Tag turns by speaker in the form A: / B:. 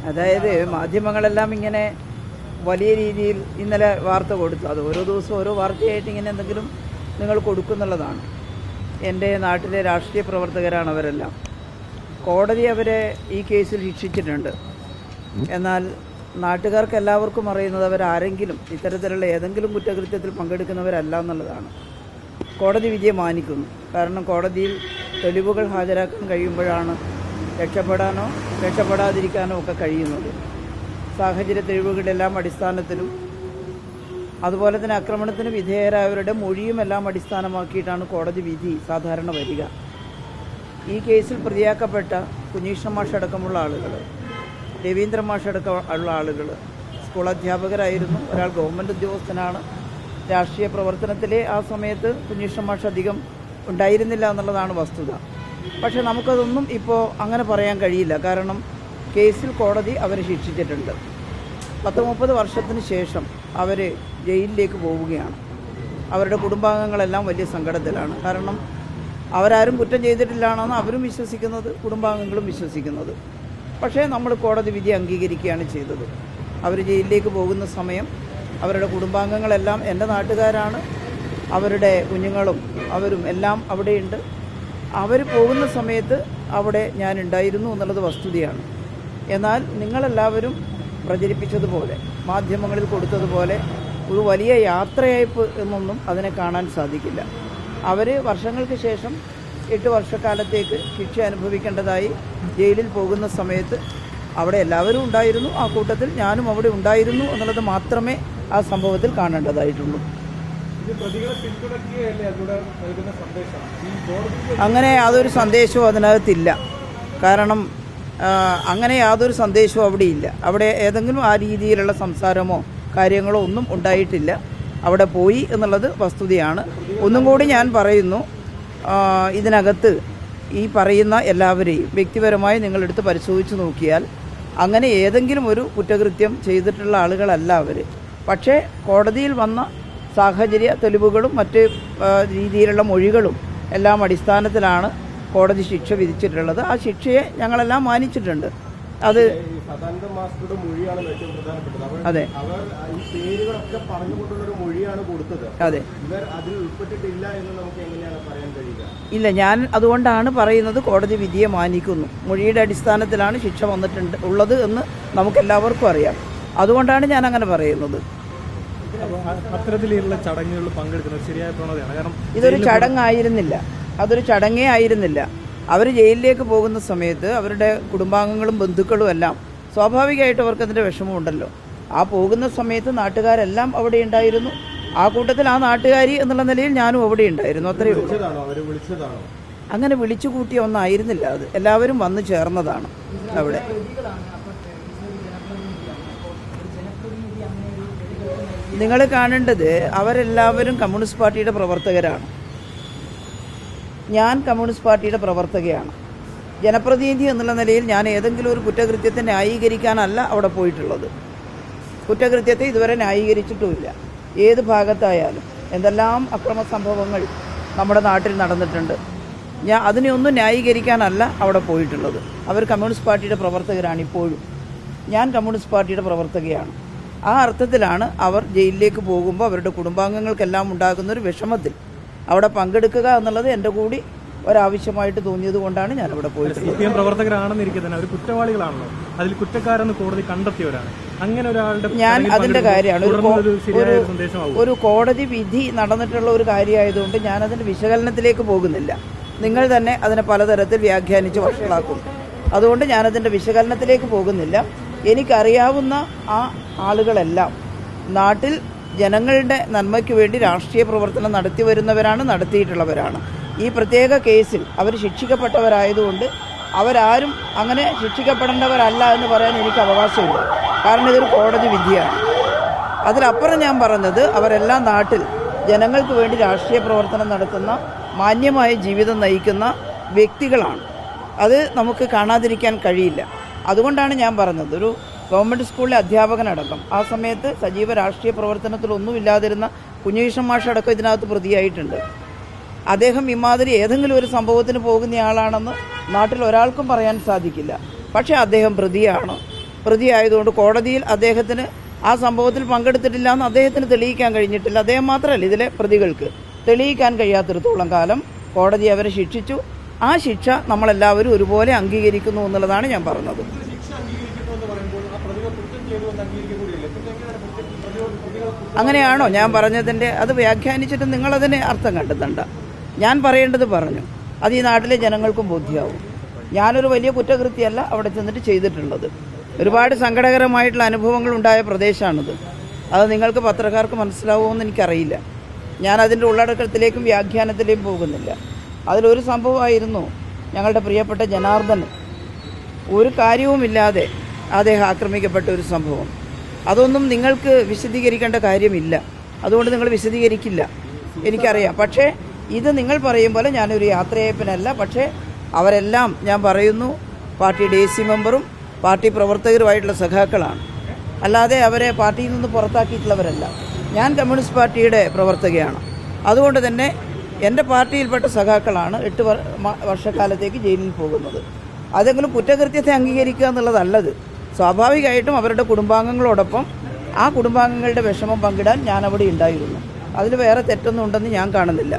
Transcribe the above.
A: അതായത് മാധ്യമങ്ങളെല്ലാം ഇങ്ങനെ വലിയ രീതിയിൽ ഇന്നലെ വാർത്ത കൊടുത്തു. അത് ഓരോ ദിവസവും ഓരോ വാർത്തയായിട്ട് ഇങ്ങനെ എന്തെങ്കിലും നിങ്ങൾ കൊടുക്കുന്നുള്ളതാണ്. എൻ്റെ നാട്ടിലെ രാഷ്ട്രീയ പ്രവർത്തകരാണ് അവരെല്ലാം. കോടതി അവരെ ഈ കേസിൽ ശിക്ഷിച്ചിട്ടുണ്ട്. എന്നാൽ നാട്ടുകാർക്ക് എല്ലാവർക്കും അറിയുന്നത് അവരാരെങ്കിലും ഇത്തരത്തിലുള്ള ഏതെങ്കിലും കുറ്റകൃത്യത്തിൽ പങ്കെടുക്കുന്നവരല്ല എന്നുള്ളതാണ്. കോടതി വിധിയെ മാനിക്കുന്നു. കാരണം കോടതിയിൽ തെളിവുകൾ ഹാജരാക്കാൻ കഴിയുമ്പോഴാണ് രക്ഷപ്പെടാനോ രക്ഷപ്പെടാതിരിക്കാനോ ഒക്കെ കഴിയുന്നത്. സാഹചര്യ തെളിവുകളുടെ എല്ലാം അടിസ്ഥാനത്തിലും അതുപോലെ തന്നെ ആക്രമണത്തിന് വിധേയരായവരുടെ മൊഴിയും എല്ലാം അടിസ്ഥാനമാക്കിയിട്ടാണ് കോടതി വിധി സാധാരണ വരിക. ഈ കേസിൽ പ്രതിയാക്കപ്പെട്ട കുഞ്ഞീഷ്ണ മാഷ് അടക്കമുള്ള ആളുകൾ, രവീന്ദ്ര മാഷ് അടക്കമുള്ള ആളുകൾ സ്കൂൾ അധ്യാപകരായിരുന്നു. ഒരാൾ ഗവൺമെൻറ് ഉദ്യോഗസ്ഥനാണ്. രാഷ്ട്രീയ പ്രവർത്തനത്തിലെ ആ സമയത്ത് കുഞ്ഞീഷ്ണ മാഷ് അധികം ഉണ്ടായിരുന്നില്ല എന്നുള്ളതാണ് വസ്തുത. പക്ഷേ നമുക്കതൊന്നും ഇപ്പോൾ അങ്ങനെ പറയാൻ കഴിയില്ല. കാരണം കേസിൽ കോടതി അവരെ ശിക്ഷിച്ചിട്ടുണ്ട്. 30 വർഷത്തിന് ശേഷം അവർ ജയിലിലേക്ക് പോവുകയാണ്. അവരുടെ കുടുംബാംഗങ്ങളെല്ലാം വലിയ സങ്കടത്തിലാണ്. കാരണം അവരാരും കുറ്റം ചെയ്തിട്ടില്ലാണെന്ന് അവരും വിശ്വസിക്കുന്നത്, കുടുംബാംഗങ്ങളും വിശ്വസിക്കുന്നത്. പക്ഷേ നമ്മൾ കോടതി വിധി അംഗീകരിക്കുകയാണ് ചെയ്തത്. അവർ ജയിലിലേക്ക് പോകുന്ന സമയം അവരുടെ കുടുംബാംഗങ്ങളെല്ലാം എൻ്റെ നാട്ടുകാരാണ്. അവരുടെ കുഞ്ഞുങ്ങളും അവരും എല്ലാം അവിടെയുണ്ട്. അവർ പോകുന്ന സമയത്ത് അവിടെ ഞാൻ ഉണ്ടായിരുന്നു എന്നുള്ളത് വസ്തുതയാണ്. എന്നാൽ നിങ്ങളെല്ലാവരും പ്രചരിപ്പിച്ചതുപോലെ, മാധ്യമങ്ങളിൽ കൊടുത്തതുപോലെ ഒരു വലിയ യാത്രയയപ്പ് എന്നൊന്നും അതിനെ കാണാൻ സാധിക്കില്ല. അവർ വർഷങ്ങൾക്ക് ശേഷം 8 വർഷക്കാലത്തേക്ക് ശിക്ഷ അനുഭവിക്കേണ്ടതായി ജയിലിൽ പോകുന്ന സമയത്ത് അവിടെ എല്ലാവരും ഉണ്ടായിരുന്നു. ആ കൂട്ടത്തിൽ ഞാനും അവിടെ ഉണ്ടായിരുന്നു എന്നുള്ളത് മാത്രമേ ആ സംഭവത്തിൽ കാണേണ്ടതായിട്ടുള്ളൂ. അങ്ങനെ യാതൊരു സന്ദേശവും അതിനകത്തില്ല. കാരണം അങ്ങനെ യാതൊരു സന്ദേശവും അവിടെ ഇല്ല. അവിടെ ഏതെങ്കിലും ആ രീതിയിലുള്ള സംസാരമോ കാര്യങ്ങളോ ഒന്നും ഉണ്ടായിട്ടില്ല. അവിടെ പോയി എന്നുള്ളത് വസ്തുതയാണ്. ഒന്നും കൂടി ഞാൻ പറയുന്നു, ഇതിനകത്ത് ഈ പറയുന്ന എല്ലാവരെയും വ്യക്തിപരമായി നിങ്ങളെടുത്ത് പരിശോധിച്ച് നോക്കിയാൽ അങ്ങനെ ഏതെങ്കിലും ഒരു കുറ്റകൃത്യം ചെയ്തിട്ടുള്ള ആളുകളല്ല അവർ. പക്ഷേ കോടതിയിൽ വന്ന സാഹചര്യ തെളിവുകളും മറ്റ് രീതിയിലുള്ള മൊഴികളും എല്ലാം അടിസ്ഥാനത്തിലാണ് കോടതി ശിക്ഷ വിധിച്ചിട്ടുള്ളത്. ആ ശിക്ഷയെ ഞങ്ങളെല്ലാം മാനിച്ചിട്ടുണ്ട്. അത് അതെ അതെ ഇല്ല, ഞാൻ അതുകൊണ്ടാണ് പറയുന്നത് കോടതി വിധിയെ മാനിക്കുന്നു. മൊഴിയുടെ അടിസ്ഥാനത്തിലാണ് ശിക്ഷ ഉള്ളത് എന്ന് നമുക്കെല്ലാവർക്കും അറിയാം. അതുകൊണ്ടാണ് ഞാൻ അങ്ങനെ പറയുന്നത്.
B: അത്തരത്തിലുള്ള ചടങ്ങുകളിൽ പങ്കെടുക്കുന്നത് ശരിയായ പ്രവണതയാണ്. കാരണം
A: ഇതൊരു ചടങ്ങായിരുന്നില്ല, അതൊരു ചടങ്ങേ ആയിരുന്നില്ല. അവർ ജയിലിലേക്ക് പോകുന്ന സമയത്ത് അവരുടെ കുടുംബാംഗങ്ങളും ബന്ധുക്കളും എല്ലാം സ്വാഭാവികമായിട്ട് അവർക്കതിൻ്റെ വിഷമമുണ്ടല്ലോ. ആ പോകുന്ന സമയത്ത് നാട്ടുകാരെല്ലാം അവിടെ ഉണ്ടായിരുന്നു. ആ കൂട്ടത്തിൽ ആ നാട്ടുകാരി എന്നുള്ള നിലയിൽ ഞാനും അവിടെ ഉണ്ടായിരുന്നു. അത്രയേ ഉള്ളൂ. അങ്ങനെ വിളിച്ചു കൂട്ടിയ ഒന്നായിരുന്നില്ല അത്. എല്ലാവരും വന്നു ചേർന്നതാണ് അവിടെ. നിങ്ങൾ കാണേണ്ടത് അവരെല്ലാവരും കമ്മ്യൂണിസ്റ്റ് പാർട്ടിയുടെ പ്രവർത്തകരാണ്. ഞാൻ കമ്മ്യൂണിസ്റ്റ് പാർട്ടിയുടെ പ്രവർത്തകയാണ്. ജനപ്രതിനിധി എന്നുള്ള നിലയിൽ ഞാൻ ഏതെങ്കിലും ഒരു കുറ്റകൃത്യത്തെ ന്യായീകരിക്കാനല്ല അവിടെ പോയിട്ടുള്ളത്. കുറ്റകൃത്യത്തെ ഇതുവരെ ന്യായീകരിച്ചിട്ടുമില്ല. ഏത് ഭാഗത്തായാലും എന്തെല്ലാം അക്രമ സംഭവങ്ങൾ നമ്മുടെ നാട്ടിൽ നടന്നിട്ടുണ്ട്. ഞാൻ അതിനെയൊന്നും ന്യായീകരിക്കാനല്ല അവിടെ പോയിട്ടുള്ളത്. അവർ കമ്മ്യൂണിസ്റ്റ് പാർട്ടിയുടെ പ്രവർത്തകരാണ് ഇപ്പോഴും. ഞാൻ കമ്മ്യൂണിസ്റ്റ് പാർട്ടിയുടെ പ്രവർത്തകയാണ്. ആ അർത്ഥത്തിലാണ് അവർ ജയിലിലേക്ക് പോകുമ്പോൾ അവരുടെ കുടുംബാംഗങ്ങൾക്കെല്ലാം ഉണ്ടാകുന്നൊരു വിഷമത്തിൽ അവിടെ പങ്കെടുക്കുക എന്നുള്ളത് എൻ്റെ കൂടി ഒരാവശ്യമായിട്ട് തോന്നിയത് കൊണ്ടാണ് ഞാൻ അവിടെ പോയത്.
B: പ്രവർത്തകരാണെന്നിരിക്കുന്നത് അവർ കുറ്റവാളികളാണല്ലോ, അതിൽ കുറ്റക്കാരെന്ന് കോടതി കണ്ടെത്തിയവരാണ്. അങ്ങനെ ഒരാളുടെ
A: ഞാൻ അതിൻ്റെ കാര്യമാണ് ഒരു കോടതി വിധി നടന്നിട്ടുള്ള ഒരു കാര്യമായതുകൊണ്ട് ഞാനതിൻ്റെ വിശകലനത്തിലേക്ക് പോകുന്നില്ല. നിങ്ങൾ തന്നെ അതിനെ പലതരത്തിൽ വ്യാഖ്യാനിച്ച് വഷളാക്കും. അതുകൊണ്ട് ഞാനതിൻ്റെ വിശകലനത്തിലേക്ക് പോകുന്നില്ല. എനിക്കറിയാവുന്ന ആ ആളുകളെല്ലാം നാട്ടിൽ ജനങ്ങളുടെ നന്മയ്ക്ക് വേണ്ടി രാഷ്ട്രീയ പ്രവർത്തനം നടത്തി വരുന്നവരാണ്, നടത്തിയിട്ടുള്ളവരാണ്. ഈ പ്രത്യേക കേസിൽ അവർ ശിക്ഷിക്കപ്പെട്ടവരായതുകൊണ്ട് അവരാരും അങ്ങനെ ശിക്ഷിക്കപ്പെടേണ്ടവരല്ല എന്ന് പറയാൻ എനിക്ക് അവകാശമില്ല. കാരണം ഇതൊരു കോടതി വിധിയാണ്. അതിലപ്പുറം ഞാൻ പറഞ്ഞത് അവരെല്ലാം നാട്ടിൽ ജനങ്ങൾക്ക് വേണ്ടി രാഷ്ട്രീയ പ്രവർത്തനം നടത്തുന്ന മാന്യമായ ജീവിതം നയിക്കുന്ന വ്യക്തികളാണ്. അത് നമുക്ക് കാണാതിരിക്കാൻ കഴിയില്ല. അതുകൊണ്ടാണ് ഞാൻ പറഞ്ഞത് ഒരു ഗവൺമെൻറ് സ്കൂളിലെ അധ്യാപകനടക്കം ആ സമയത്ത് സജീവ രാഷ്ട്രീയ പ്രവർത്തനത്തിലൊന്നുമില്ലാതിരുന്ന കുഞ്ഞീഷ്ണ മാഷടക്കം ഇതിനകത്ത് പ്രതിയായിട്ടുണ്ട്. അദ്ദേഹം ഇമാതിരി ഏതെങ്കിലും ഒരു സംഭവത്തിന് പോകുന്നയാളാണെന്ന് നാട്ടിൽ ഒരാൾക്കും പറയാൻ സാധിക്കില്ല. പക്ഷേ അദ്ദേഹം പ്രതിയാണ്. പ്രതിയായതുകൊണ്ട് കോടതിയിൽ അദ്ദേഹത്തിന് ആ സംഭവത്തിൽ പങ്കെടുത്തിട്ടില്ല എന്ന് അദ്ദേഹത്തിന് തെളിയിക്കാൻ കഴിഞ്ഞിട്ടില്ല. അദ്ദേഹം മാത്രമല്ല, ഇതിലെ പ്രതികൾക്ക് തെളിയിക്കാൻ കഴിയാത്തിടത്തോളം കാലം കോടതി അവരെ ശിക്ഷിച്ചു. ആ ശിക്ഷ നമ്മളെല്ലാവരും ഒരുപോലെ അംഗീകരിക്കുന്നു എന്നുള്ളതാണ് ഞാൻ പറഞ്ഞത്. അങ്ങനെയാണോ ഞാൻ പറഞ്ഞതിൻ്റെ? അത് വ്യാഖ്യാനിച്ചിട്ട് നിങ്ങളതിനെ അർത്ഥം കണ്ടെത്തണ്ട. ഞാൻ പറയേണ്ടത് പറഞ്ഞു. അത് ഈ നാട്ടിലെ ജനങ്ങൾക്കും ബോധ്യമാവും. ഞാനൊരു വലിയ കുറ്റകൃത്യമല്ല അവിടെ ചെന്നിട്ട് ചെയ്തിട്ടുള്ളത്. ഒരുപാട് സങ്കടകരമായിട്ടുള്ള അനുഭവങ്ങൾ ഉണ്ടായ പ്രദേശമാണിത്. അത് നിങ്ങൾക്ക് പത്രക്കാർക്ക് മനസ്സിലാവുമെന്ന് എനിക്കറിയില്ല. ഞാൻ അതിൻ്റെ ഉള്ളടക്കത്തിലേക്കും വ്യാഖ്യാനത്തിലേക്കും പോകുന്നില്ല. അതിലൊരു സംഭവമായിരുന്നു ഞങ്ങളുടെ പ്രിയപ്പെട്ട ജനാർദ്ദൻ ഒരു കാര്യവുമില്ലാതെ അദ്ദേഹം ആക്രമിക്കപ്പെട്ട ഒരു സംഭവം. അതൊന്നും നിങ്ങൾക്ക് വിശദീകരിക്കേണ്ട കാര്യമില്ല. അതുകൊണ്ട് നിങ്ങൾ വിശദീകരിക്കില്ല, എനിക്കറിയാം. പക്ഷേ ഇത് നിങ്ങൾ പറയും പോലെ ഞാനൊരു യാത്രയയപ്പിനല്ല. പക്ഷേ അവരെല്ലാം ഞാൻ പറയുന്നു പാർട്ടി DC മെമ്പറും പാർട്ടി പ്രവർത്തകരുമായിട്ടുള്ള സഖാക്കളാണ്. അല്ലാതെ അവരെ പാർട്ടിയിൽ നിന്ന് പുറത്താക്കിയിട്ടുള്ളവരല്ല. ഞാൻ കമ്മ്യൂണിസ്റ്റ് പാർട്ടിയുടെ പ്രവർത്തകയാണ്. അതുകൊണ്ട് തന്നെ എൻ്റെ പാർട്ടിയിൽപ്പെട്ട സഖാക്കളാണ് 8 വർഷക്കാലത്തേക്ക് ജയിലിൽ പോകുന്നത്. അതെങ്കിലും കുറ്റകൃത്യത്തെ അംഗീകരിക്കുക എന്നുള്ളതല്ലത്. സ്വാഭാവികമായിട്ടും അവരുടെ കുടുംബാംഗങ്ങളോടൊപ്പം ആ കുടുംബാംഗങ്ങളുടെ വിഷമം പങ്കിടാൻ ഞാൻ അവിടെ ഉണ്ടായിരുന്നു. അതിൽ വേറെ തെറ്റൊന്നും ഉണ്ടെന്ന് ഞാൻ കാണുന്നില്ല.